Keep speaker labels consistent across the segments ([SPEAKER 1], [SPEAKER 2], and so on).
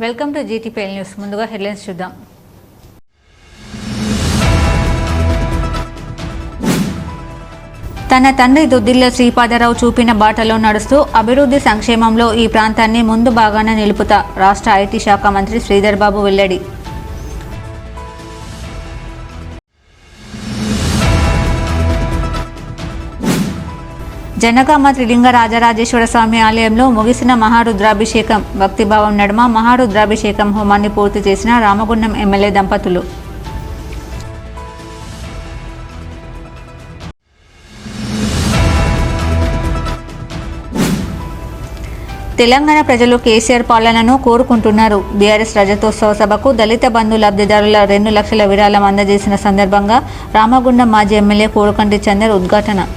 [SPEAKER 1] Welcome to GTPL news. ముందుగా headlines చూద్దాం. తన తండ్రి దుద్దిల్ల శ్రీపాదరావు చూపిన బాటలో నడుస్తూ అభివృద్ధి సంక్షేమంలో ఈ ప్రాంతాన్ని ముందు భాగాన నిలుపుతా రాష్ట్ర ఐటీ శాఖ మంత్రి శ్రీధర్ బాబు వెల్లడి. జనగామ త్రిలింగ రాజరాజేశ్వర స్వామి ఆలయంలో ముగిసిన మహారుద్రాభిషేకం. భక్తిభావం నడుమ మహారుద్రాభిషేకం హోమాన్ని పూర్తి చేసిన రామగుండం ఎమ్మెల్యే దంపతులు. తెలంగాణ ప్రజలు కేసీఆర్ పాలనను కోరుకుంటున్నారు. బీఆర్ఎస్ రజతోత్సవ సభకు దళిత బంధు లబ్ధిదారుల 2 లక్షల విరాళం అందజేసిన సందర్భంగా రామగుండం మాజీ ఎమ్మెల్యే కోరుకంటి చందర్ ఉద్ఘాటన.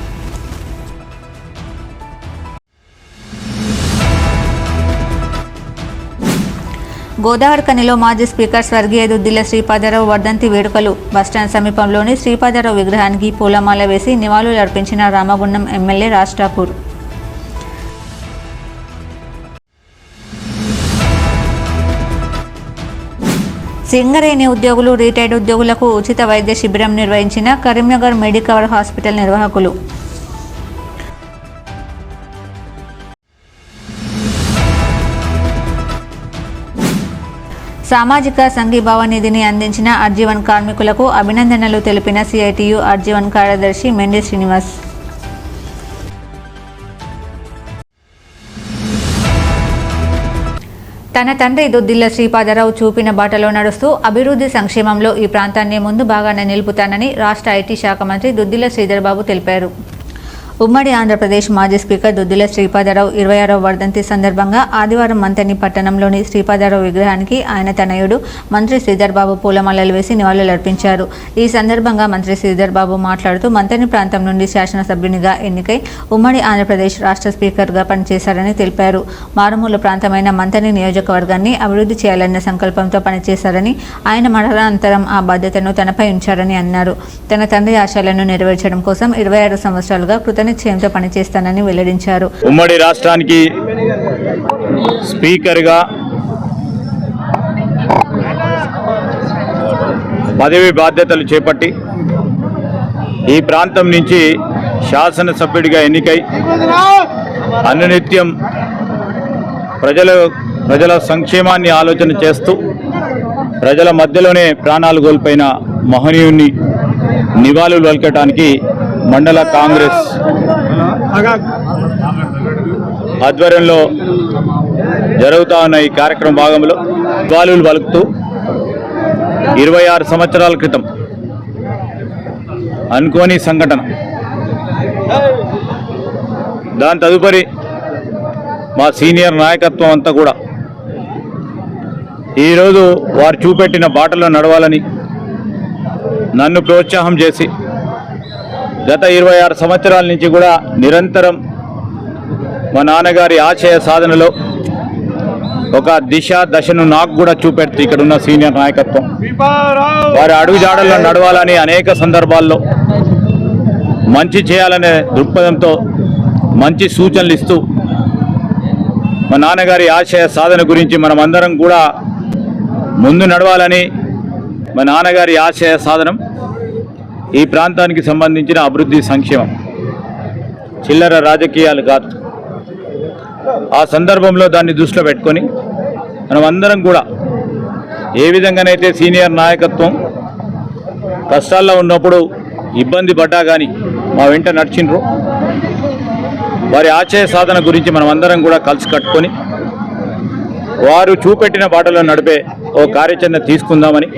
[SPEAKER 1] గోదావరి కనిలో మాజీ స్పీకర్ స్వర్గీయ దుద్దిల్ల శ్రీపాదరావు వర్ధంతి వేడుకలు. బస్టాండ్ సమీపంలోని శ్రీపాదరావు విగ్రహానికి పూలమాల వేసి నివాళులు అర్పించిన రామగుండం ఎమ్మెల్యే రాజ్ ఠాకూర్. సింగరేణి ఉద్యోగులు, రిటైర్డ్ ఉద్యోగులకు ఉచిత వైద్య శిబిరం నిర్వహించిన కరీంనగర్ మెడికవర్ హాస్పిటల్ నిర్వాహకులు. సామాజిక సంఘీభావ నిధిని అందించిన అర్జీవన్ కార్మికులకు అభినందనలు తెలిపిన సిఐటియు అర్జీవన్ కార్యదర్శి మెండి శ్రీనివాస్. తన తండ్రి దుద్దిల్ల శ్రీపాదరావు చూపిన బాటలో నడుస్తూ అభివృద్ధి సంక్షేమంలో ఈ ప్రాంతాన్ని ముందు భాగాన నిలుపుతానని రాష్ట్ర ఐటీ శాఖ మంత్రి దుద్దిల్ల శ్రీధర్ బాబు తెలిపారు. ఉమ్మడి ఆంధ్రప్రదేశ్ మాజీ స్పీకర్ దుద్దిల్ల శ్రీపాదరావు 26వ వర్ధంతి సందర్భంగా ఆదివారం మంతని పట్టణంలోని శ్రీపాదరావు విగ్రహానికి ఆయన తనయుడు మంత్రి శ్రీధర్ బాబు పూలమాలలు వేసి నివాళులర్పించారు. ఈ సందర్భంగా మంత్రి శ్రీధర్ బాబు మాట్లాడుతూ మంతని ప్రాంతం నుండి శాసనసభ్యునిగా ఎన్నికై ఉమ్మడి ఆంధ్రప్రదేశ్ రాష్ట్ర స్పీకర్గా పనిచేశారని తెలిపారు. మారుమూల ప్రాంతమైన మంతని నియోజకవర్గాన్ని అభివృద్ధి చేయాలన్న సంకల్పంతో పనిచేశారని, ఆయన మరణానంతరం ఆ బాధ్యతను తనపై ఉంచారని అన్నారు. తన తండ్రి ఆశయాలను నెరవేర్చడం కోసం 26 సంవత్సరాలుగా కృతనిశ్చయంతో పనిచేస్తానని వెల్లడించారు.
[SPEAKER 2] ఉమ్మడి రాష్ట్రానికి స్పీకర్గా పదవి బాధ్యతలు చేపట్టి ఈ ప్రాంతం నుంచి శాసనసభ్యుడిగా ఎన్నికై అనునిత్యం ప్రజల సంక్షేమాన్ని ఆలోచన చేస్తూ ప్రజల మధ్యలోనే ప్రాణాలు కోల్పోయిన మహనీయుని నివాళులు పలకటానికి మండల కాంగ్రెస్ ఆధ్వర్యంలో జరుగుతూ ఉన్న ఈ కార్యక్రమం భాగంలో నివాళులు పలుకుతూ 26 సంవత్సరాల క్రితం అనుకోని సంఘటన, దాని తదుపరి మా సీనియర్ నాయకత్వం అంతా కూడా ఈరోజు వారు చూపెట్టిన బాటలో నడవాలని నన్ను ప్రోత్సాహం చేసి గత 26 సంవత్సరాల నుంచి కూడా నిరంతరం మా నాన్నగారి ఆశయ సాధనలో ఒక దశను నాకు కూడా చూపెడుతూ ఇక్కడున్న సీనియర్ నాయకత్వం వారి అడుగుజాడల్లో నడవాలని అనేక సందర్భాల్లో మంచి చేయాలనే దృక్పథంతో మంచి సూచనలు ఇస్తూ మా నాన్నగారి ఆశయ సాధన గురించి మనమందరం కూడా ముందు నడవాలని, మా నాన్నగారి ఆశయ సాధనం ఈ ప్రాంతానికి సంబంధించిన అభివృద్ధి సంక్షేమం, చిల్లర రాజకీయాలు కాదు. ఆ సందర్భంలో దాన్ని దృష్టిలో పెట్టుకొని మనమందరం కూడా ఏ విధంగానైతే సీనియర్ నాయకత్వం కష్టాల్లో ఉన్నప్పుడు ఇబ్బంది పడ్డా కానీ మా వెంట నడిచిండ్రు, వారి ఆశయ సాధన గురించి మనమందరం కూడా కలిసి కట్టుకొని వారు చూపెట్టిన బాటలో నడిపే ఓ కార్యాచరణ తీసుకుందామని.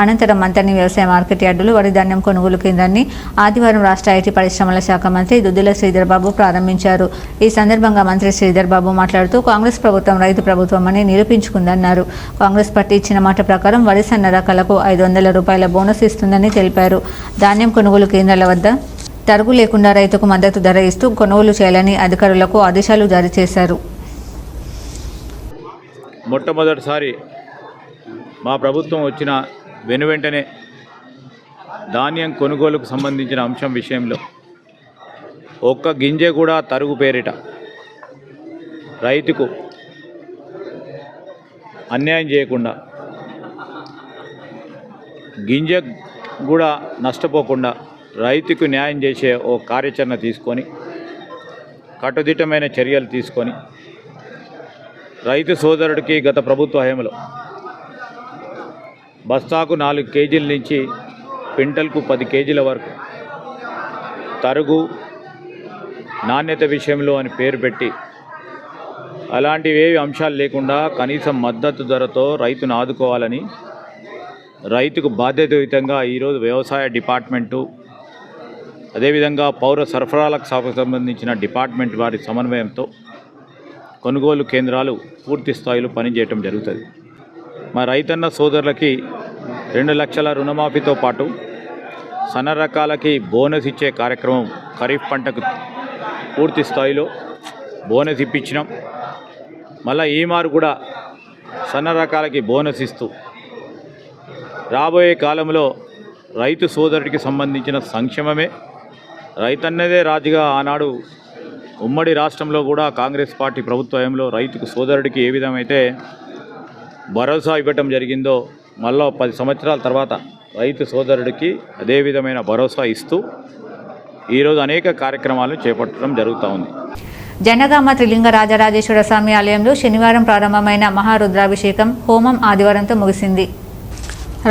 [SPEAKER 1] అనంతరం మంతని వ్యవసాయ మార్కెట్ యార్డులో వరి ధాన్యం కొనుగోలు కేంద్రాన్ని ఆదివారం రాష్ట్ర ఐటీ పరిశ్రమల శాఖ మంత్రి దుద్దిల్ల శ్రీధర్ బాబు ప్రారంభించారు. ఈ సందర్భంగా మంత్రి శ్రీధర్ బాబు మాట్లాడుతూ కాంగ్రెస్ ప్రభుత్వం రైతు ప్రభుత్వం అని నిరూపించుకుందన్నారు. కాంగ్రెస్ పార్టీ ఇచ్చిన మాట ప్రకారం వరి సన్న రకాలకు 500 రూపాయల బోనస్ ఇస్తుందని తెలిపారు. ధాన్యం కొనుగోలు కేంద్రాల వద్ద తరుగు లేకుండా రైతుకు మద్దతు ధర ఇస్తూ కొనుగోలు చేయాలని అధికారులకు ఆదేశాలు జారీ చేశారు.
[SPEAKER 2] మొట్టమొదటిసారి మా ప్రభుత్వం వచ్చిన వెనువెంటనే ధాన్యం కొనుగోలుకు సంబంధించిన అంశం విషయంలో ఒక్క గింజ కూడా తరుగు పేరిట రైతుకు అన్యాయం చేయకుండా, గింజ కూడా నష్టపోకుండా రైతుకు న్యాయం చేసే ఓ కార్యాచరణ తీసుకొని, కట్టుదిట్టమైన చర్యలు తీసుకొని, రైతు సోదరుడికి గత ప్రభుత్వ హయాంలో బస్తాకు 4 కేజీల నుంచి క్వింటల్కు 10 కేజీల వరకు తరుగు నాణ్యత విషయంలో అని పేరు పెట్టి అలాంటివేవి అంశాలు లేకుండా కనీసం మద్దతు ధరతో రైతును ఆదుకోవాలని రైతుకు బాధ్యతాయుతంగా ఈరోజు వ్యవసాయ డిపార్ట్మెంటు, అదేవిధంగా పౌర సరఫరాలకు సంబంధించిన డిపార్ట్మెంట్ వారి సమన్వయంతో కొనుగోలు కేంద్రాలు పూర్తి స్థాయిలో పనిచేయటం జరుగుతుంది. మా రైతన్న సోదరులకి 2 లక్షల రుణమాఫీతో పాటు సన్న రకాలకి బోనస్ ఇచ్చే కార్యక్రమం ఖరీఫ్ పంటకు పూర్తి స్థాయిలో బోనస్ ఇప్పించినాం. మళ్ళీ ఈ మారు కూడా సన్న రకాలకి బోనస్ ఇస్తూ రాబోయే కాలంలో రైతు సోదరుడికి సంబంధించిన సంక్షేమమే రైతన్నదే రాజుగా ఆనాడు ఉమ్మడి రాష్ట్రంలో కూడా కాంగ్రెస్ పార్టీ ప్రభుత్వంలో రైతుకు సోదరుడికి ఏ విధమైతే భరోసా ఇవ్వటం జరిగిందో మళ్ళీ 10 సంవత్సరాల తర్వాత రైతు సోదరుడికి అదే విధమైన భరోసా ఇస్తూ ఈరోజు అనేక కార్యక్రమాలను చేపట్టడం జరుగుతూ ఉంది.
[SPEAKER 1] జనగామ త్రిలింగ రాజరాజేశ్వర స్వామి ఆలయంలో శనివారం ప్రారంభమైన మహారుద్రాభిషేకం హోమం ఆదివారంతో ముగిసింది.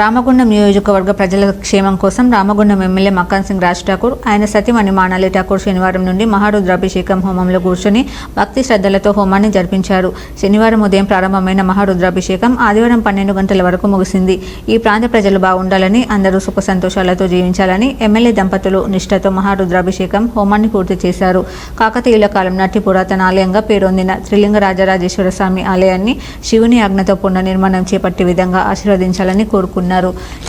[SPEAKER 1] రామగుండం నియోజకవర్గ ప్రజల క్షేమం కోసం రామగుండం ఎమ్మెల్యే మక్కన్ సింగ్ రాజ్ ఠాకూర్, ఆయన సతీమణి మానాలి ఠాకూర్ శనివారం నుండి మహారుద్రాభిషేకం హోమంలో కూర్చొని భక్తి శ్రద్ధలతో హోమాన్ని జరిపించారు. శనివారం ఉదయం ప్రారంభమైన మహారుద్రాభిషేకం ఆదివారం 12 గంటల వరకు ముగిసింది. ఈ ప్రాంత ప్రజలు బాగుండాలని, అందరూ సుఖ సంతోషాలతో జీవించాలని ఎమ్మెల్యే దంపతులు నిష్ఠతో మహారుద్రాభిషేకం హోమాన్ని పూర్తి చేశారు. కాకతీయుల కాలం నాటి పురాతన ఆలయంగా పేరొందిన త్రిలింగ రాజరాజేశ్వర స్వామి ఆలయాన్ని శివుని ఆజ్ఞతో పునర్నిర్మాణం చేపట్టే విధంగా ఆశీర్వదించాలని కోరుకున్నారు.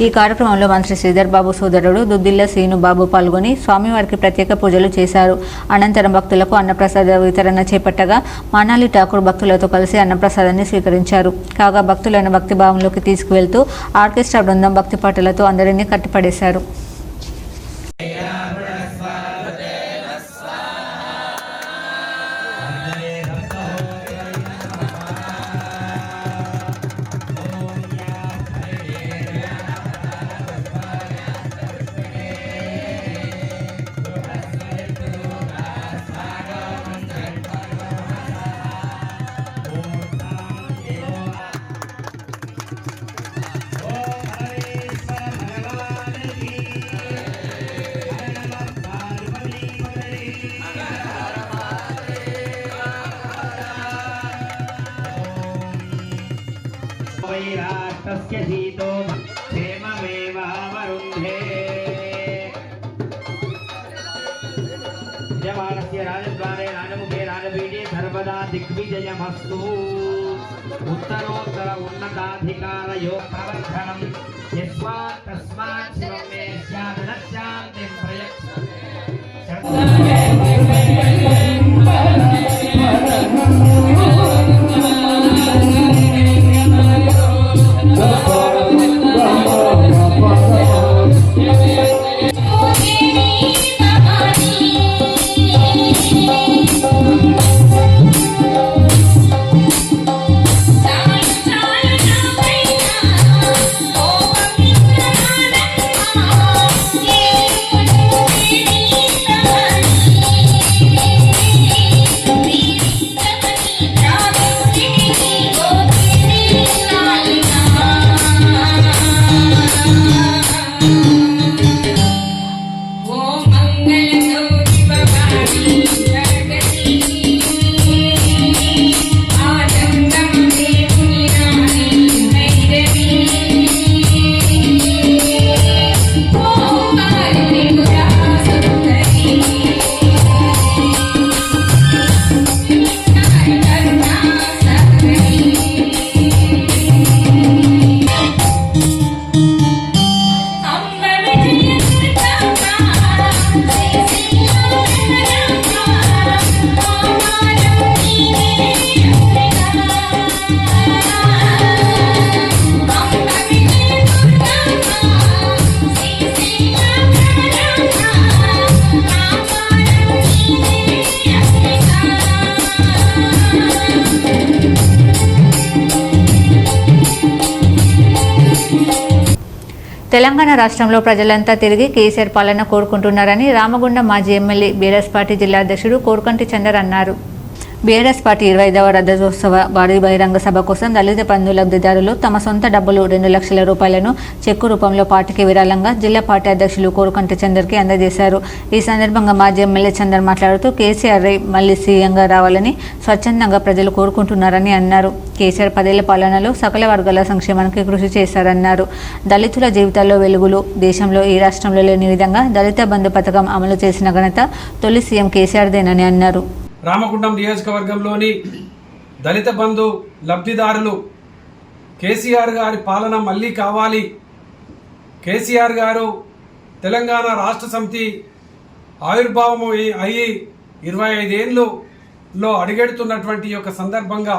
[SPEAKER 1] ఈ కార్యక్రమంలో మంత్రి శ్రీధర్ బాబు సోదరుడు దుద్దిల్ల శ్రీను బాబు పాల్గొని స్వామివారికి ప్రత్యేక పూజలు చేశారు. అనంతరం భక్తులకు అన్నప్రసాద వితరణ చేపట్టగా మానాలి ఠాకూర్ భక్తులతో కలిసి అన్నప్రసాదాన్ని స్వీకరించారు. కాగా భక్తులను భక్తిభావంలోకి తీసుకువెళ్తూ ఆర్కెస్ట్రా బృందం భక్తి పాటలతో అందరినీ కట్టిపడేశారు.
[SPEAKER 3] राष्ट्रस्य शीतो क्षेममेवावरुन्धे विजयमानस्य राजद्वारे राजमुखे राजपीठे सर्वदा दिग्विजयमस्तु उत्तरोत्तर उन्नताधिकारयो प्रवर्धनं यस्मात् तस्मात् शिवं मे स्यादनशान्तिं प्रयच्छ
[SPEAKER 1] తెలంగాణ రాష్ట్రంలో ప్రజలంతా తిరిగి కేసీఆర్ పాలన కోరుకుంటున్నారని రామగుండం మాజీ ఎమ్మెల్యే బీఆర్ఎస్ పార్టీ జిల్లా అధ్యక్షుడు కోరుకంటి చందర్ అన్నారు. బీఆర్ఎస్ పార్టీ 25వ రథోత్సవ భారీ బహిరంగ సభ కోసం దళిత బంధు లబ్ధిదారులు తమ సొంత డబ్బులు 2 లక్షల రూపాయలను చెక్కు రూపంలో పార్టీకి విరాళంగా జిల్లా పార్టీ అధ్యక్షులు కోరుకంటి చందర్కి అందజేశారు. ఈ సందర్భంగా మాజీ ఎమ్మెల్యే చందర్ మాట్లాడుతూ కేసీఆర్ మళ్లీ సీఎంగా రావాలని స్వచ్ఛందంగా ప్రజలు కోరుకుంటున్నారని అన్నారు. కేసీఆర్ 10 ఏళ్ల పాలనలో సకల వర్గాల సంక్షేమానికి కృషి చేశారన్నారు. దళితుల జీవితాల్లో వెలుగులు దేశంలో ఈ రాష్ట్రంలో లేని విధంగా దళిత బంధు పథకం అమలు చేసిన ఘనత తొలి సీఎం కేసీఆర్దేనని అన్నారు.
[SPEAKER 4] రామగుండం నియోజకవర్గంలోని దళిత బంధు లబ్ధిదారులు కేసీఆర్ గారి పాలన మళ్ళీ కావాలి, కేసీఆర్ గారు తెలంగాణ రాష్ట్ర సమితి ఆవిర్భావం అయ్యి 25 ఏళ్ళలో అడుగెడుతున్నటువంటి యొక్క సందర్భంగా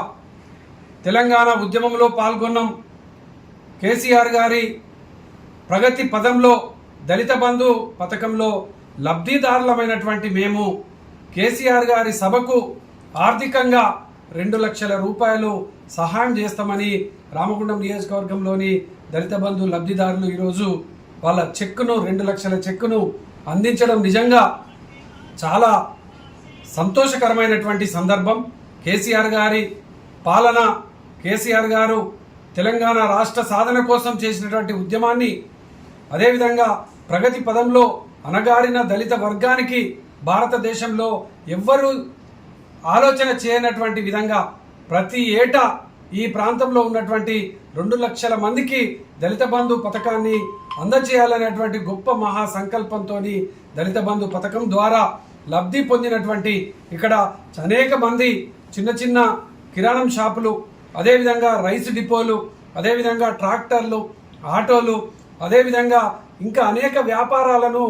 [SPEAKER 4] తెలంగాణ ఉద్యమంలో పాల్గొన్నాం. కేసీఆర్ గారి ప్రగతి పదంలో దళిత బంధు పథకంలో లబ్ధిదారులమైనటువంటి మేము కేసీఆర్ గారి సభకు ఆర్థికంగా 2 లక్షల రూపాయలు సహాయం చేస్తామని రామగుండం నియోజకవర్గంలోని దళిత బంధు లబ్ధిదారులు ఈరోజు వాళ్ళ చెక్కును 2 లక్షల చెక్కును అందించడం నిజంగా చాలా సంతోషకరమైనటువంటి సందర్భం. కేసీఆర్ గారి పాలన, కేసీఆర్ గారు తెలంగాణ రాష్ట్ర సాధన కోసం చేసినటువంటి ఉద్యమాన్ని, అదేవిధంగా ప్రగతి పదంలో అణగారిన దళిత వర్గానికి భారతదేశంలో ఎవ్వరూ ఆలోచన చేయనటువంటి విధంగా ప్రతి ఏటా ఈ ప్రాంతంలో ఉన్నటువంటి 2 లక్షల మందికి దళిత బంధు పథకాన్ని అందజేయాలనేటువంటి గొప్ప మహా సంకల్పంతో దళిత బంధు పథకం ద్వారా లబ్ధి పొందినటువంటి ఇక్కడ అనేక మంది చిన్న చిన్న కిరాణం షాపులు, అదేవిధంగా రైస్ డిపోలు, అదేవిధంగా ట్రాక్టర్లు, ఆటోలు, అదేవిధంగా ఇంకా అనేక వ్యాపారాలను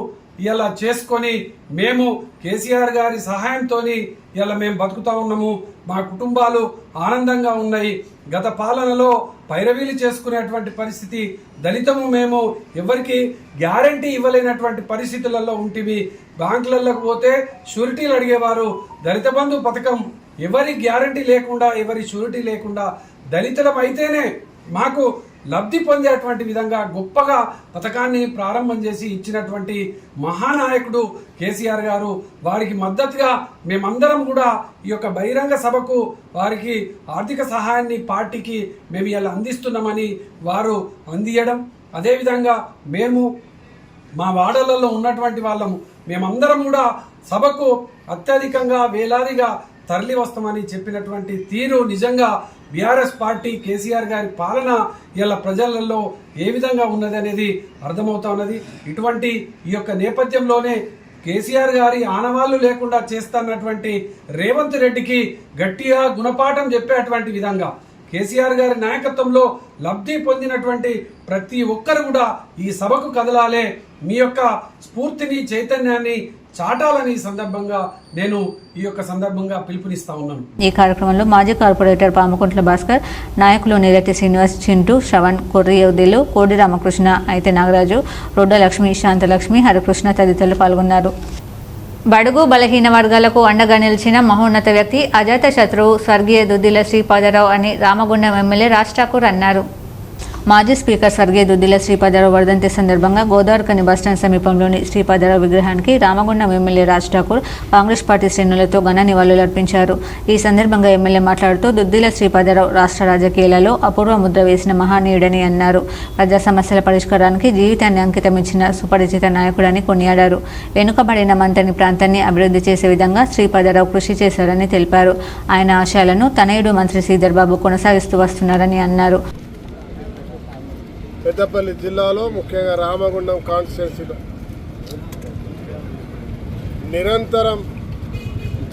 [SPEAKER 4] ఇలా చేసుకొని మేము కేసీఆర్ గారి సహాయంతో ఇలా మేము బతుకుతా ఉన్నాము. మా కుటుంబాలు ఆనందంగా ఉన్నాయి. గత పాలనలో పైరవీలు చేసుకునేటువంటి పరిస్థితి, దళితము మేము ఎవరికి గ్యారంటీ ఇవ్వలేనటువంటి పరిస్థితులలో ఉంటివి. బ్యాంకులకు పోతే షూరిటీలు అడిగేవారు. దళిత బంధు పథకం ఎవరి గ్యారంటీ లేకుండా, ఎవరి షూరిటీ లేకుండా దళితులం అయితేనే మాకు లబ్ధి పొందేటువంటి విధంగా గొప్పగా పథకాన్ని ప్రారంభం చేసి ఇచ్చినటువంటి మహానాయకుడు కేసీఆర్ గారు. వారికి మద్దతుగా మేమందరం కూడా ఈ యొక్క బహిరంగ సభకు వారికి ఆర్థిక సహాయాన్ని పార్టీకి మేము ఇలా అందిస్తున్నామని వారు అందియడం, అదేవిధంగా మేము మా వాడలలో ఉన్నటువంటి వాళ్ళము మేమందరం కూడా సభకు అత్యధికంగా వేలాదిగా తరలి వస్తామని చెప్పినటువంటి తీరు నిజంగా బీఆర్ఎస్ పార్టీ కేసీఆర్ గారి పాలన ఇలా ప్రజలలో ఏ విధంగా ఉన్నది అనేది అర్థమవుతా ఉన్నది. ఇటువంటి ఈ యొక్క నేపథ్యంలోనే కేసీఆర్ గారి ఆనవాళ్లు లేకుండా చేస్తున్నటువంటి రేవంత్ రెడ్డికి గట్టిగా గుణపాఠం చెప్పేటువంటి విధంగా కేసీఆర్ గారి నాయకత్వంలో లబ్ధి పొందినటువంటి ప్రతి ఒక్కరు కూడా ఈ సభకు కదలాలే, మీ యొక్క స్ఫూర్తిని చైతన్యాన్ని చాటాలని సందర్భంగా నేను ఈ యొక్క సందర్భంగా పిలుపునిస్తా ఉన్నాను.
[SPEAKER 1] ఈ కార్యక్రమంలో మాజీ కార్పొరేటర్ పాముకుంట్ల భాస్కర్, నాయకులు నీరటి శ్రీనివాస్, చింటూ, శ్రవణ్, కొర్రియోదేలు, కోడి రామకృష్ణ, అయితే నాగరాజు, రొడ్డ లక్ష్మి, శాంతలక్ష్మి, హరికృష్ణ తదితరులు పాల్గొన్నారు. బడుగు బలహీన వర్గాలకు అండగా నిలిచిన మహోన్నత వ్యక్తి, అజాత శత్రువు స్వర్గీయ దుద్దిల శ్రీపాదరావు అని రామగుండం ఎమ్మెల్యే రాజ్ ఠాకూర్ అన్నారు. మాజీ స్పీకర్ స్వర్గీయ దుద్దిల శ్రీపాదరావు వర్ధంతి సందర్భంగా గోదావరికని బస్టాండ్ సమీపంలోని శ్రీపాదరావు విగ్రహానికి రామగుండం ఎమ్మెల్యే రాజ్ ఠాకూర్ కాంగ్రెస్ పార్టీ శ్రేణులతో ఘన నివాళులర్పించారు. ఈ సందర్భంగా ఎమ్మెల్యే మాట్లాడుతూ దుద్దిల శ్రీపాదరావు రాష్ట్ర రాజకీయాలలో అపూర్వ ముద్ర వేసిన మహనీయుడని అన్నారు. ప్రజా సమస్యల పరిష్కారానికి జీవితాన్ని అంకితమించిన సుపరిచిత నాయకుడని కొనియాడారు. వెనుకబడిన మంతని ప్రాంతాన్ని అభివృద్ధి చేసే విధంగా శ్రీపాదరావు కృషి చేశారని తెలిపారు. ఆయన ఆశయాలను తనయుడు మంత్రి శ్రీధర్ బాబు కొనసాగిస్తూ వస్తున్నారని అన్నారు.
[SPEAKER 5] పెద్దపల్లి జిల్లాలో ముఖ్యంగా రామగుండం కాన్స్టిట్యున్సీలో నిరంతరం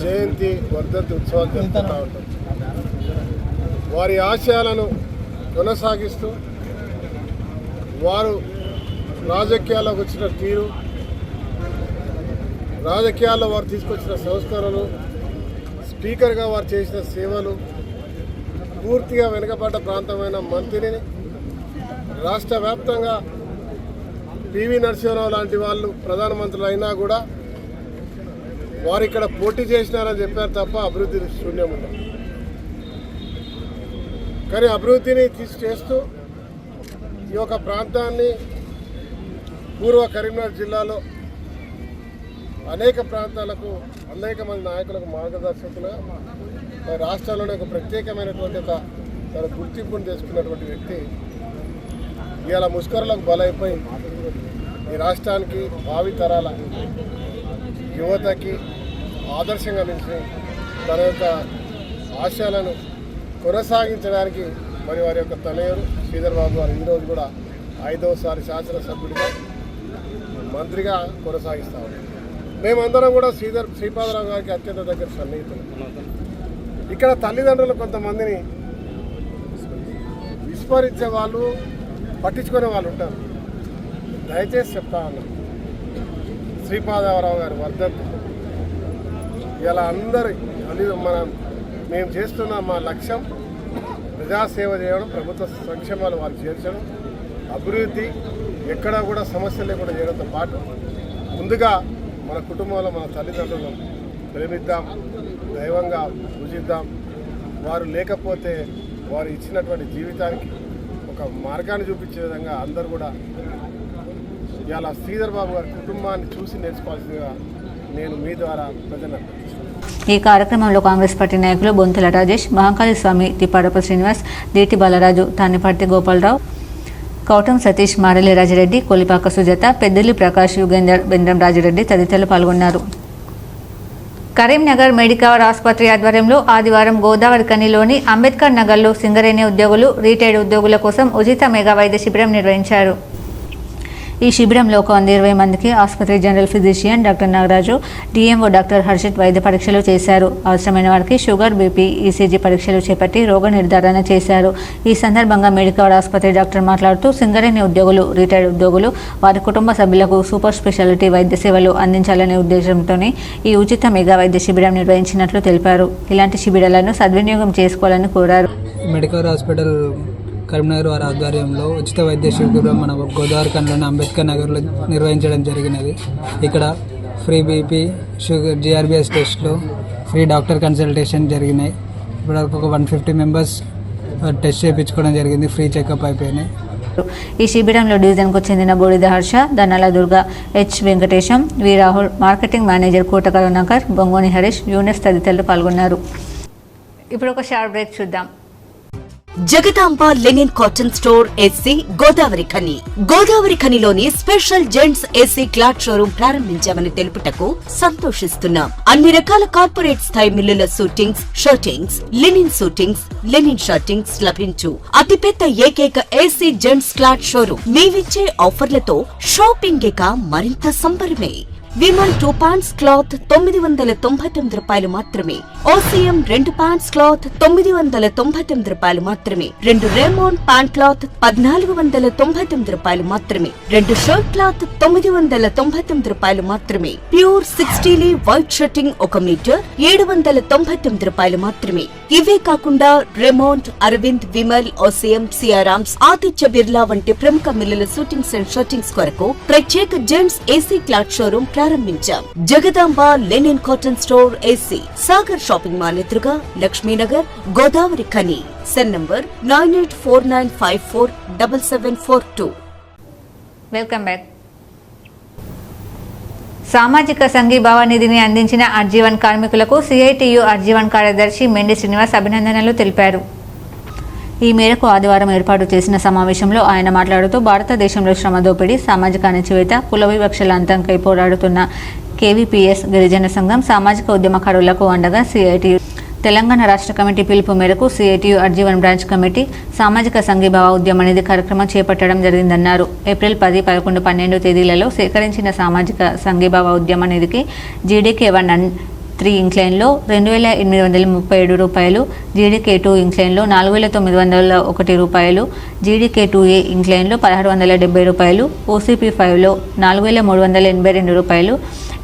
[SPEAKER 5] జయంతి వర్ధంతి ఉత్సవాలు జరుపుతూ ఉంటాం. వారి ఆశయాలను కొనసాగిస్తూ వారు రాజకీయాల్లోకి వచ్చిన తీరు, రాజకీయాల్లో వారు తీసుకొచ్చిన సంస్కరణలు, స్పీకర్గా వారు చేసిన సేవలు, పూర్తిగా వెనుకబడ్డ ప్రాంతమైన మంత్రిని రాష్ట్ర వ్యాప్తంగా పివి నరసింహరావు లాంటి వాళ్ళు ప్రధానమంత్రులు అయినా కూడా వారు ఇక్కడ పోటీ చేసినారని చెప్పారు తప్ప అభివృద్ధి శూన్యం ఉంది. కానీ అభివృద్ధిని చేస్తూ ఈ యొక్క ప్రాంతాన్ని పూర్వ కరీంనగర్ జిల్లాలో అనేక ప్రాంతాలకు అనేక మంది నాయకులకు మార్గదర్శకులుగా రాష్ట్రంలోనే ఒక ప్రత్యేకమైనటువంటి ఒక తన గుర్తింపును తెచ్చుకున్నటువంటి వ్యక్తి ఇవాళ ముష్కరులకు బలైపోయి ఈ రాష్ట్రానికి భావి తరాల యువతకి ఆదర్శంగా నిలిచి తన యొక్క ఆశయాలను కొనసాగించడానికి మరి వారి యొక్క తనయుడు శ్రీధర్ బాబు గారు ఈరోజు కూడా 5వసారి శాసనసభ్యుడిగా మంత్రిగా కొనసాగిస్తా ఉన్నారు. మేమందరం కూడా శ్రీపాదరావు గారికి అత్యంత దగ్గర సన్నిహితులు. ఇక్కడ తల్లిదండ్రులు కొంతమందిని విస్మరించే వాళ్ళు, పట్టించుకునే వాళ్ళు ఉంటారు. దయచేసి చెప్తా ఉన్నాను, శ్రీపాదరావు గారి వర్ధంతి ఇలా అందరి మేము చేస్తున్న మా లక్ష్యం ప్రజాసేవ చేయడం, ప్రభుత్వ సంక్షేమాలు వాళ్ళు చేర్చడం, అభివృద్ధి ఎక్కడా కూడా సమస్యలు లేకుండా చేయడంతో పాటు ముందుగా మన కుటుంబంలో మన తల్లిదండ్రులను ప్రేమిద్దాం, దైవంగా పూజిద్దాం. వారు లేకపోతే వారు ఇచ్చినటువంటి జీవితానికి ఒక మార్గాన్ని చూపించే విధంగా అందరూ కూడా ఇలా శ్రీధర్ బాబు గారి కుటుంబాన్ని చూసి నేర్చుకోవాల్సిందిగా నేను మీ ద్వారా ప్రజలను.
[SPEAKER 1] ఈ కార్యక్రమంలో కాంగ్రెస్ పార్టీ నాయకులు బొంతుల రాజేష్, మహాకాళి స్వామి, తిప్పాడప శ్రీనివాస్, దేటి బాలరాజు, తానిపర్తి గోపాలరావు, కౌటం సతీష్, మారెల్లి రాజిరెడ్డి, కొలిపాక సుజాత, పెద్దలి ప్రకాష్, యుగేందర్, బెంద్రం రాజిరెడ్డి తదితరులు పాల్గొన్నారు. కరీంనగర్ మెడికవర్ ఆసుపత్రి ఆధ్వర్యంలో ఆదివారం గోదావరి ఖనిలోని అంబేద్కర్ నగర్లో సింగరేణి ఉద్యోగులు, రిటైర్డ్ ఉద్యోగుల కోసం ఉచిత మెగా వైద్య శిబిరం నిర్వహించారు. ఈ శిబిరంలో 120 మందికి ఆసుపత్రి general physician doctor Nagaraju, DMO doctor Harshit వైద్య పరీక్షలు చేశారు. అవసరమైన వారికి షుగర్, బీపీ, ఈసీజీ పరీక్షలు చేపట్టి రోగ నిర్ధారణ చేశారు. ఈ సందర్భంగా మెడికవర్ ఆసుపత్రి డాక్టర్ మాట్లాడుతూ సింగరేణి ఉద్యోగులు, రిటైర్డ్ ఉద్యోగులు, వారి కుటుంబ సభ్యులకు సూపర్ స్పెషాలిటీ వైద్య సేవలు అందించాలనే ఉద్దేశంతోనే ఈ ఉచిత మెగా వైద్య శిబిరం నిర్వహించినట్లు తెలిపారు. ఇలాంటి శిబిరాలను సద్వినియోగం చేసుకోవాలని కోరారు.
[SPEAKER 6] మెడికవర్ హాస్పిటల్ కరీంనగర్ వారి ఆధ్వర్యంలో ఉచిత వైద్య శిబిరం మన గోదావరి ఖనిలోని అంబేద్కర్ నగర్లో నిర్వహించడం జరిగినది. ఇక్కడ ఫ్రీ బీపీ, షుగర్, జిఆర్బిఎస్ టెస్ట్లు, ఫ్రీ డాక్టర్ కన్సల్టేషన్ జరిగినాయి. ఇప్పుడు ఒక 150 మెంబర్స్ టెస్ట్ చేయించుకోవడం జరిగింది. ఫ్రీ చెకప్ అయిపోయినాయి.
[SPEAKER 1] ఈ శిబిరంలో డివిజన్కు చెందిన Budida Harsha, Dannala Durga, H Venkatesham, V Rahul, marketing manager Kota Karunakar, Bongoni Harish, Younis తదితరులు పాల్గొన్నారు. ఇప్పుడు ఒక షార్ట్ బ్రేక్ చూద్దాం.
[SPEAKER 7] Jagadamba linen cotton store SC Godavari Khani. Godavari ఖనిలోని special gents AC cloth showroom ప్రారంభించామని తెలుపుటకు సంతోషిస్తున్నాం. అన్ని రకాల కార్పొరేట్ స్థాయి మిల్లుల సూటింగ్స్, షర్టింగ్స్, లెనిన్ షర్టింగ్స్ లభించు అతిపెద్ద ఏకైక ఏసీ జెంట్స్ క్లాత్ షోరూం. మేమిచ్చే ఆఫర్లతో షాపింగ్ ఇక మరింత సంబరమే. విమల్ 2 ప్యాంట్స్ క్లాత్ 999 రూపాయలు మాత్రమే. ఓసీఎం 2 ప్యాంట్స్ క్లాత్ 999 రూపాయలు మాత్రమే. 2 రేమోన్ ప్యాంట్ క్లాత్ 1499 రూపాయలు మాత్రమే. 2 షర్ట్ క్లాత్ 999 రూపాయలు మాత్రమే. ప్యూర్ 60 వైట్ షర్టింగ్ 1 మీటర్ 799 రూపాయలు మాత్రమే. ఇవే కాకుండా రెమోంట్, అరవింద్, విమల్, ఓసీఎం, సియారామ్స్, ఆదిత్య బిర్లా వంటి ప్రముఖ మిల్లుల షూటింగ్స్ అండ్ షర్టింగ్స్ కొరకు ప్రత్యేక జెంట్స్ ఏసీ క్లాత్ షోరూం ప్రారంభించాం. Jagadamba linen cotton store AC, Sagar shopping mall ఎదురుగా, Lakshminagar, Godavari Khani. Cell number 9849547742.
[SPEAKER 1] Welcome back. సామాజిక సంఘీభావ నిధిని అందించిన అర్జీవన్ కార్మికులకు సిఐటియు అర్జీవన్ కార్యదర్శి మెండి శ్రీనివాస్ అభినందనలు తెలిపారు. ఈ మేరకు ఆదివారం ఏర్పాటు చేసిన సమావేశంలో ఆయన మాట్లాడుతూ భారతదేశంలో శ్రమ దోపిడీ, సామాజిక అణచివేత, కుల వివక్షల అంతంకై పోరాడుతున్న కేవీపీఎస్ గిరిజన సంఘం సామాజిక ఉద్యమకారులకు అండగా సిఐటియు తెలంగాణ రాష్ట్ర కమిటీ పిలుపు మేరకు సిఐటియు అర్జీవన్ బ్రాంచ్ కమిటీ సామాజిక సంఘీభావ ఉద్యమ నిధి కార్యక్రమం చేపట్టడం జరిగిందన్నారు. ఏప్రిల్ 10, 11, 12 తేదీలలో సేకరించిన సామాజిక సంఘీభావ ఉద్యమ నిధికి జీడీకే 1 ఇంక్లైన్లో 2837 రూపాయలు, జీడీకే 2 ఇంక్లైన్లో 4901 రూపాయలు, జీడీకే 2A ఇంక్లైన్లో 1670 రూపాయలు, ఓసీపీ 5లో 4382 రూపాయలు,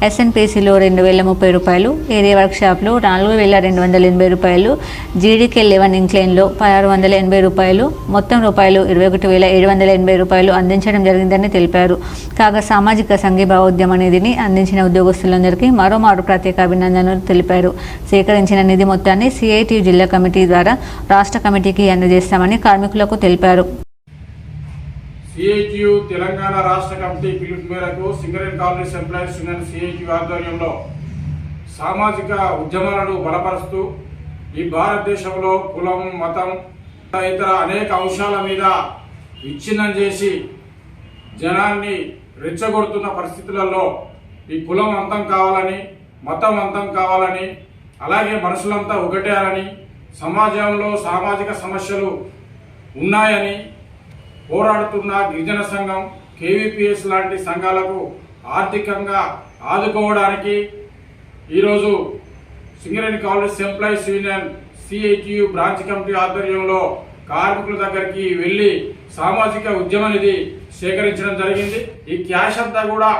[SPEAKER 1] ఎస్ఎన్పిసిలో 2030 రూపాయలు, ఏరియా వర్క్షాప్లో 4280 రూపాయలు, జీడీకే 11 ఇంక్లైన్లో 1680 రూపాయలు, మొత్తం రూపాయలు 21780 రూపాయలు అందించడం జరిగిందని తెలిపారు. కాగా సామాజిక సంఘీభావ ఉద్యమ నిధిని అందించిన ఉద్యోగస్తులందరికీ మరోమారు ప్రత్యేక అభినందనలు తెలిపారు. సేకరించిన నిధి మొత్తాన్ని సిఐటియు జిల్లా కమిటీ ద్వారా రాష్ట్ర కమిటీకి అందజేస్తామని కార్మికులకు తెలిపారు.
[SPEAKER 8] సిఐటియు తెలంగాణ రాష్ట్ర కమిటీ పిలుపు మేరకు Singareni colonies employees union CITU ఆధ్వర్యంలో సామాజిక ఉద్యమాలను బలపరుస్తూ ఈ భారతదేశంలో కులం, మతం ఇతర అనేక అంశాల మీద విచ్ఛిన్నం చేసి జనాన్ని రెచ్చగొడుతున్న పరిస్థితులలో ఈ కులం అంతం కావాలని, మతం అంతం కావాలని, అలాగే మనుషులంతా ఒకటేయాలని, సమాజంలో సామాజిక సమస్యలు ఉన్నాయని పోరాడుతున్న గిరిజన సంఘం, కేవీపీఎస్ లాంటి సంఘాలకు ఆర్థికంగా ఆదుకోవడానికి ఈరోజు Singareni colonies employees union CITU branch committee ఆధ్వర్యంలో కార్మికుల దగ్గరికి వెళ్ళి సామాజిక ఉద్యమ నిధి సేకరించడం జరిగింది. ఈ క్యాష్ అంతా కూడా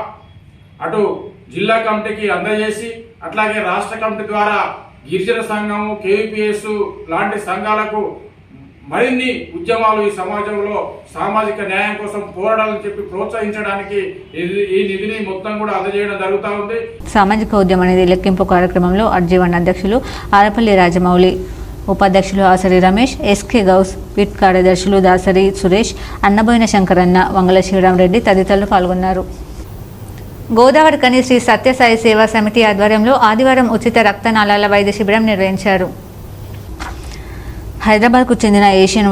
[SPEAKER 8] అటు జిల్లా కమిటీకి అందజేసి అట్లాగే రాష్ట్ర కమిటీ ద్వారా గిరిజన సంఘం, కేవీపీఎస్ లాంటి సంఘాలకు మరిన్ని ఉద్యమాలు ఈ సమాజంలో సామాజిక న్యాయం కోసం పోరాడాలని చెప్పి ప్రోత్సహించడానికి ఈ నిధిని మొత్తం కూడా అందజేయడం జరుగుతూ ఉంది.
[SPEAKER 1] సామాజిక ఉద్యమ నిధి లెక్కింపు కార్యక్రమంలో అర్జీవన్ అధ్యక్షులు ఆరపల్లి రాజమౌళి, ఉపాధ్యక్షులు ఆసరి రమేష్, ఎస్కే గౌస్, పిట్ కార్యదర్శులు దాసరి సురేష్, అన్నబోయిన శంకరన్న, వంగల శివరామరెడ్డి తదితరులు పాల్గొన్నారు. గోదావరి కని శ్రీ సత్యసాయి సేవా సమితి ఆధ్వర్యంలో ఆదివారం ఉచిత రక్తనాళాల వైద్య శిబిరం నిర్వహించారు. హైదరాబాద్కు చెందిన ఏషియన్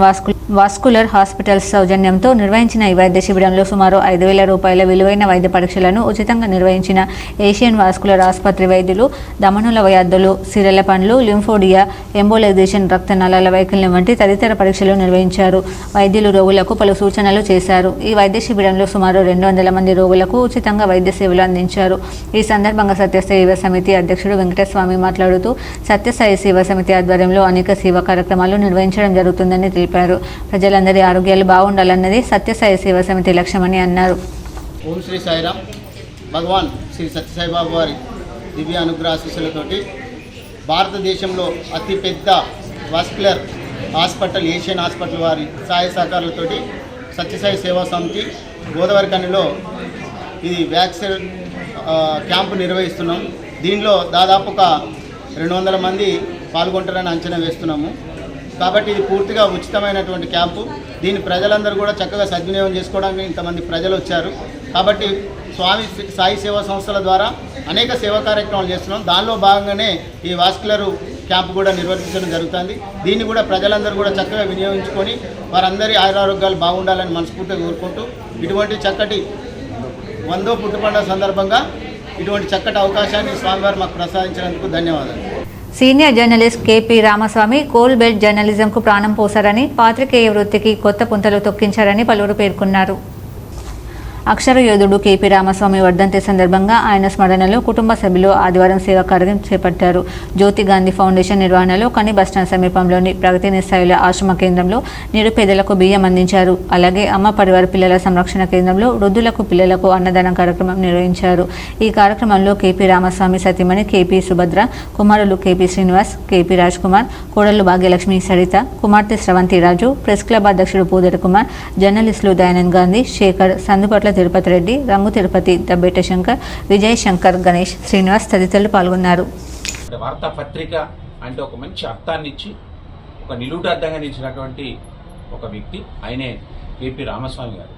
[SPEAKER 1] వాస్కులర్ హాస్పిటల్స్ సౌజన్యంతో నిర్వహించిన ఈ వైద్య శిబిరంలో సుమారు 5,000 రూపాయల విలువైన వైద్య పరీక్షలను ఉచితంగా నిర్వహించిన ఏషియన్ వాస్కులర్ ఆసుపత్రి వైద్యులు దమనుల వ్యాధులు, సిరల పండ్లు, లింఫోడియా, ఎంబోలైజేషన్, రక్తనాళాల వైకల్యం వంటి తదితర పరీక్షలు నిర్వహించారు. వైద్యులు రోగులకు పలు సూచనలు చేశారు. ఈ వైద్య శిబిరంలో సుమారు 200 మంది రోగులకు ఉచితంగా వైద్య సేవలు అందించారు. ఈ సందర్భంగా సత్యసాయి సేవా సమితి అధ్యక్షుడు వెంకటస్వామి మాట్లాడుతూ సత్యసాయి సేవా సమితి ఆధ్వర్యంలో అనేక సేవా కార్యక్రమాలు నిర్వహించడం జరుగుతుందని తెలిపారు. ప్రజలందరి ఆరోగ్యాలు బాగుండాలన్నది సత్యసాయి సేవా సమితి లక్ష్యమని అన్నారు.
[SPEAKER 9] ఓం శ్రీ సాయిరామ్. భగవాన్ శ్రీ సత్యసాయి బాబు వారి దివ్య అనుగ్రహ ఆశీస్సులతోటి భారతదేశంలో అతిపెద్ద వాస్కులర్ హాస్పిటల్ ఏషియన్ హాస్పిటల్ వారి సహాయ సహకారాలతోటి సత్యసాయి సేవా సమితి గోదావరి కనిలో ఇది వ్యాక్సిన్ క్యాంపు నిర్వహిస్తున్నాం. దీనిలో దాదాపుగా 200 మంది పాల్గొంటారని అంచనా వేస్తున్నాము. కాబట్టి ఇది పూర్తిగా ఉచితమైనటువంటి క్యాంపు. దీన్ని ప్రజలందరూ కూడా చక్కగా సద్వినియోగం చేసుకోవడానికి ఇంతమంది ప్రజలు వచ్చారు. కాబట్టి స్వామి సాయి సేవా సంస్థల ద్వారా అనేక సేవా కార్యక్రమాలు చేస్తున్నాం. దానిలో భాగంగానే ఈ వాస్కులర్ క్యాంపు కూడా నిర్వహించడం జరుగుతుంది. దీన్ని కూడా ప్రజలందరూ కూడా చక్కగా వినియోగించుకొని వారందరి ఆయురారోగ్యాలు బాగుండాలని మనస్ఫూర్తిగా కోరుకుంటూ ఇటువంటి చక్కటి 100వ పుట్టుపండుగ సందర్భంగా ఇటువంటి చక్కటి అవకాశాన్ని స్వామివారు మాకు ప్రసాదించినందుకు ధన్యవాదాలు.
[SPEAKER 1] Senior journalist KP Ramaswamy coal belt జర్నలిజంకు ప్రాణం పోశారని, పాత్రికేయ వృత్తికి కొత్త పుంతలు తొక్కించారని పలువురు పేర్కొన్నారు. అక్షర యోధుడు కేపీ రామస్వామి వర్ధంతి సందర్భంగా ఆయన స్మరణలో కుటుంబ సభ్యులు ఆదివారం సేవా కార్యక్రమం చేపట్టారు. జ్యోతి గాంధీ ఫౌండేషన్ నిర్వహణలో కని బస్టాండ్ సమీపంలోని ప్రగతి నిస్సాయుల ఆశ్రమ కేంద్రంలో నిరుపేదలకు బియ్యం అందించారు. అలాగే అమ్మ పరివార పిల్లల సంరక్షణ కేంద్రంలో వృద్ధులకు, పిల్లలకు అన్నదానం కార్యక్రమం నిర్వహించారు. ఈ కార్యక్రమంలో కేపీ రామస్వామి సతీమణి కేపీ సుభద్ర, కుమారులు కేపీ శ్రీనివాస్, కేపీ రాజ్ కుమార్, కోడళ్లు భాగ్యలక్ష్మి సరిత, కుమార్తె స్రవంతి రాజు, ప్రెస్ క్లబ్ అధ్యక్షుడు పూదరి కుమార్, జర్నలిస్టులు దయానంద్ గాంధీ, శేఖర్, సందుపట్ల తిరుపతి రెడ్డి, రంగు తిరుపతి, దబ్బేట శంకర్, విజయ్ శంకర్, గణేష్, శ్రీనివాస్ తదితరులు పాల్గొన్నారు.
[SPEAKER 10] వార్తాపత్రిక అంటే ఒక మంచి అర్థాన్ని ఇచ్చి ఒక నిలువుటద్దంగా నిలిచినటువంటి ఒక వ్యక్తి ఆయనే కేపీ రామస్వామి గారు.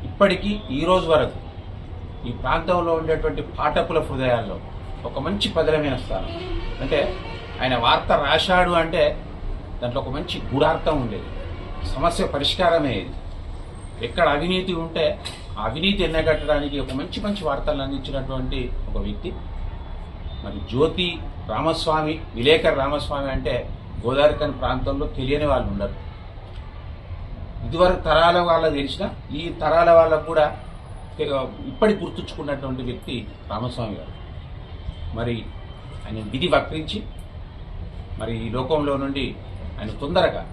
[SPEAKER 10] ఇప్పటికీ ఈ రోజు వరకు ఈ ప్రాంతంలో ఉండేటువంటి పాఠకుల హృదయాల్లో ఒక మంచి పదిలమైన స్థానం. అంటే ఆయన వార్త రాశాడు అంటే దాంట్లో ఒక మంచి గూఢార్థం ఉండేది, సమస్య పరిష్కారమయ్యేది. ఎక్కడ అవినీతి ఉంటే ఆ అవినీతి ఎన్నగట్టడానికి ఒక మంచి మంచి వార్తలను అందించినటువంటి ఒక వ్యక్తి. మరి జ్యోతి రామస్వామి, విలేకర్ రామస్వామి అంటే గోదావరికని ప్రాంతంలో తెలియని వాళ్ళు ఉండరు. ఇదివరకు తరాల వాళ్ళకు తెలిసిన ఈ తరాల వాళ్ళకు కూడా ఇప్పటికి గుర్తుంచుకున్నటువంటి వ్యక్తి రామస్వామి గారు. మరి ఆయన విధి వక్రించి మరి ఈ లోకంలో నుండి ఆయన తొందరగా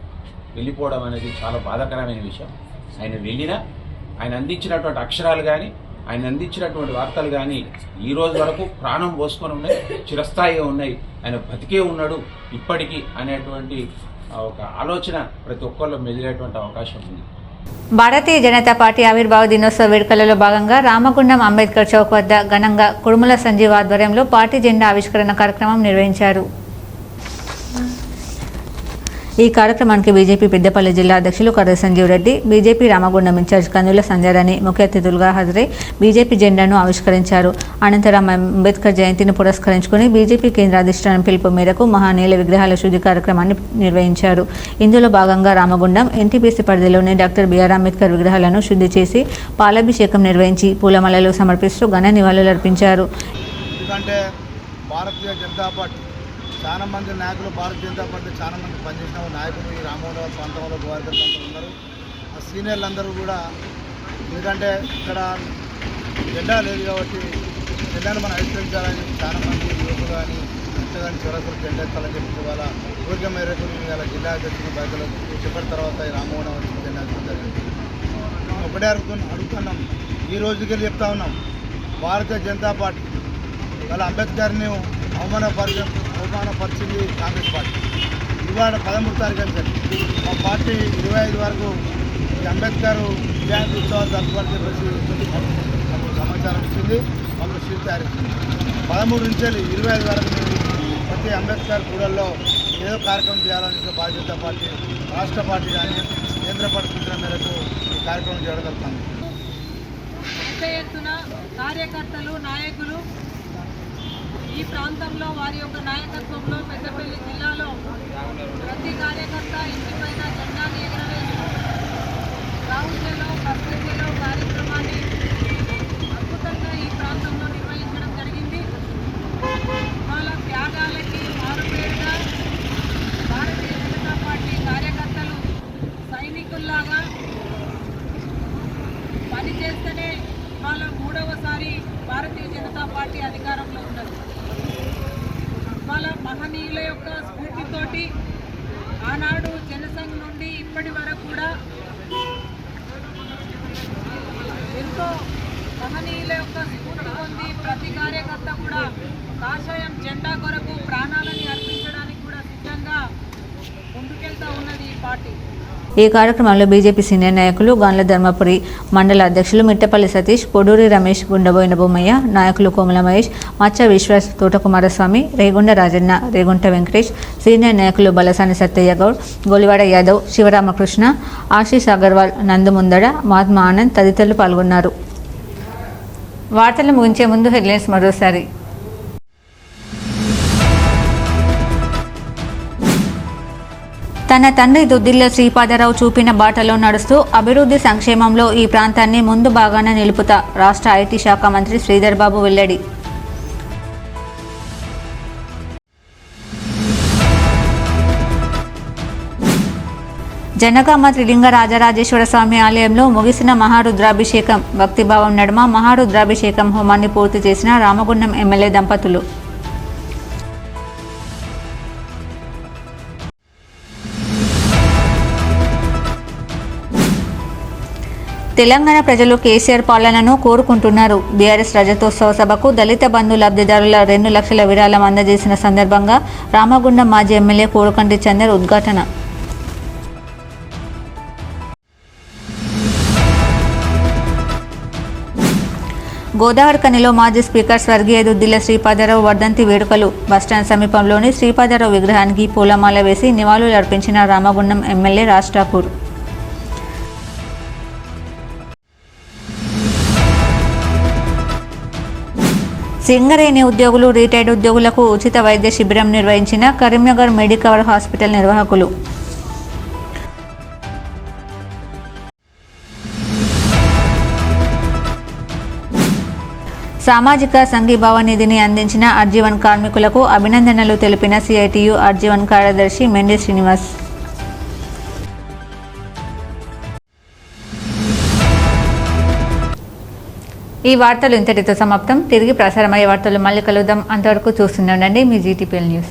[SPEAKER 10] వెళ్ళిపోవడం అనేది చాలా బాధాకరమైన విషయం. ఆయన వెళ్ళినా ఆయన అందించినటువంటి అక్షరాలు కానీ, ఆయన అందించినటువంటి వార్తలు కానీ ఈ రోజు వరకు ప్రాణం పోసుకొని ఉన్నాయి, చిరస్థాయిగా ఉన్నాయి. ఆయన బతికే ఉన్నాడు ఇప్పటికీ అనేటువంటి ఒక ఆలోచన ప్రతి ఒక్కళ్ళు మెదిలేటువంటి అవకాశం ఉంది.
[SPEAKER 1] భారతీయ జనతా పార్టీ ఆవిర్భావ దినోత్సవ వేడుకలలో భాగంగా రామగుండం అంబేద్కర్ చౌక్ వద్ద ఘనంగా కుడుముల సంజీవ్ ఆధ్వర్యంలో పార్టీ జెండా ఆవిష్కరణ కార్యక్రమం నిర్వహించారు. ఈ కార్యక్రమానికి బీజేపీ పెద్దపల్లి జిల్లా అధ్యక్షులు కర్ర సంజీవ్ రెడ్డి, బీజేపీ రామగుండం ఇన్ఛార్జ్ కందుల సంధ్యారాణి ముఖ్య అతిథులుగా హాజరై బీజేపీ జెండాను ఆవిష్కరించారు. అనంతరం అంబేద్కర్ జయంతిని పురస్కరించుకుని బీజేపీ కేంద్ర అధిష్టానం పిలుపు మేరకు మహానీయుల విగ్రహాల శుద్ధి కార్యక్రమాన్ని నిర్వహించారు. ఇందులో భాగంగా రామగుండం ఎన్టీపీసీ పరిధిలోని డాక్టర్ బిఆర్ అంబేద్కర్ విగ్రహాలను శుద్ధి చేసి పాలాభిషేకం నిర్వహించి పూలమాలలు సమర్పిస్తూ ఘన నివాళులర్పించారు.
[SPEAKER 5] ఎందుకంటే భారతీయ జనతా పార్టీ చాలా మంది నాయకులు భారతీయ జనతా పార్టీ చాలా మంది పనిచేసిన నాయకులు ఈ రామోహన్ ప్రాంతంలో గోవర్ధన్ ప్రాంతంలో ఉన్నారు. ఆ సీనియర్లు అందరూ కూడా ఎందుకంటే ఇక్కడ జెండా లేదు కాబట్టి జెండాను మనం ఆవిష్కరించాలని చాలా మంది యువకులు కానీ కానీ చివరకు జెండా ఎత్తాలని చెప్పి వాళ్ళ కోరిక మేరకు ఇవాళ జిల్లా అధ్యక్షులు బాధ్యతలు చెప్పిన తర్వాత ఈ రామోహన్ వచ్చి జెండా జరిగింది. ఒకటే అడుగుతున్నాం, ఈ రోజుకి చెప్తా ఉన్నాం, భారతీయ జనతా పార్టీ వాళ్ళ అంబేద్కర్ని అవమానపరిచింది కాంగ్రెస్ పార్టీ. ఇవాళ 13 తారీఖు అని మా పార్టీ 25 వరకు ఈ అంబేద్కర్ జయంతి ఉత్సవాలు జరుపుకోవాలని చెప్పేసి మాకు సమాచారం ఇచ్చింది, మాకు షీట్ తయారిచ్చింది. 13 నుంచి 25 వరకు ప్రతి అంబేద్కర్ కూడల్లో ఏదో కార్యక్రమం చేయాలని భారతీయ జనతా పార్టీ రాష్ట్ర పార్టీ కానీ కేంద్ర పార్టీ సూచన మేరకు ఈ కార్యక్రమం చేయడం జరుగుతుంది.
[SPEAKER 11] పెద్ద ఎత్తున కార్యకర్తలు, నాయకులు ఈ ప్రాంతంలో వారి యొక్క నాయకత్వంలో పెద్దపల్లి జిల్లాలో ప్రతి కార్యకర్త ఇంటిపైన జెండాను ఎగరవేస్తూ రావుల్లో ప్రకృతిలో కార్యక్రమాన్ని అద్భుతంగా ఈ ప్రాంతంలో నిర్వహించడం జరిగింది. వాళ్ళ త్యాగాలకి మారుపేరుగా భారతీయ జనతా పార్టీ కార్యకర్తలు సైనికుల్లాగా పనిచేస్తేనే వాళ్ళ 3వసారి భారతీయ జనతా పార్టీ అధికారంలో ఉన్నది. వాళ్ళ మహనీయుల యొక్క స్ఫూర్తితోటి ఆనాడు జనసంఘ్ నుండి ఇప్పటి వరకు కూడా ఎంతో మహనీయుల యొక్క స్ఫూర్తి పొంది ప్రతి కార్యకర్త కూడా కాషాయం జెండా కొరకు ప్రాణాలని అర్పించడానికి కూడా సిద్ధంగా ముందుకెళ్తూ ఉన్నది ఈ పార్టీ.
[SPEAKER 1] ఈ కార్యక్రమంలో బీజేపీ సీనియర్ నాయకులు గాన్ల ధర్మపురి మండల అధ్యక్షులు మిట్టపల్లి సతీష్, పొడూరి రమేష్, గుండబోయిన బొమ్మయ్య, నాయకులు కోమల మహేష్, మచ్చ విశ్వాస్, తోటకుమారస్వామి, రేగుండ రాజన్న, రేగుంట వెంకటేష్, సీనియర్ నాయకులు బలసాని సత్తయ్య గౌడ్, గోలివాడ యాదవ్, శివరామకృష్ణ, ఆశీష్ అగర్వాల్, నందుముందడ, మహాత్మా ఆనంద్ తదితరులు పాల్గొన్నారు. వార్తలు ముగించే ముందు హెడ్లైన్స్ మరోసారి. తన తండ్రి దుద్దిల్ల శ్రీపాదరావు చూపిన బాటలో నడుస్తూ అభివృద్ధి సంక్షేమంలో ఈ ప్రాంతాన్ని ముందు బాగానే నిలుపుతా రాష్ట్ర ఐటీ శాఖ మంత్రి శ్రీధర్ బాబు వెల్లడి. జనగామ త్రిలింగ రాజరాజేశ్వర స్వామి ఆలయంలో ముగిసిన మహారుద్రాభిషేకం. భక్తిభావం నడుమ మహారుద్రాభిషేకం హోమాన్ని పూర్తి చేసిన రామగుండం ఎమ్మెల్యే దంపతులు. తెలంగాణ ప్రజలు కేసీఆర్ పాలనను కోరుకుంటున్నారు. బీఆర్ఎస్ రజతోత్సవ సభకు దళిత బంధు లబ్ధిదారుల 2 లక్షల విరాళం అందజేసిన సందర్భంగా రామగుండం మాజీ ఎమ్మెల్యే కోరుకంటి చందర్ ఉద్ఘాటన. గోదావరి ఖనిలో మాజీ స్పీకర్ స్వర్గీయ దుద్దిల్ల శ్రీపాదరావు వర్ధంతి వేడుకలు. బస్టాండ్ సమీపంలోని శ్రీపాదరావు విగ్రహానికి పూలమాల వేసి నివాళులు అర్పించిన రామగుండం ఎమ్మెల్యే రాజ్ ఠాకూర్. సింగరేణి ఉద్యోగులు, రిటైర్డ్ ఉద్యోగులకు ఉచిత వైద్య శిబిరం నిర్వహించిన కరీంనగర్ మెడికవర్ హాస్పిటల్ నిర్వాహకులు. సామాజిక సంఘీభావ నిధిని అందించిన అర్జీవన్ కార్మికులకు అభినందనలు తెలిపిన సిఐటియు అర్జీవన్ కార్యదర్శి మెండి శ్రీనివాస్. ఈ వార్తలు ఇంతటితో సమాప్తం. తిరిగి ప్రసారమయ్యే వార్తలు మళ్ళీ కలుద్దాం. అంతవరకు చూస్తూనే ఉండండి మీ జీటీపీఎల్ న్యూస్.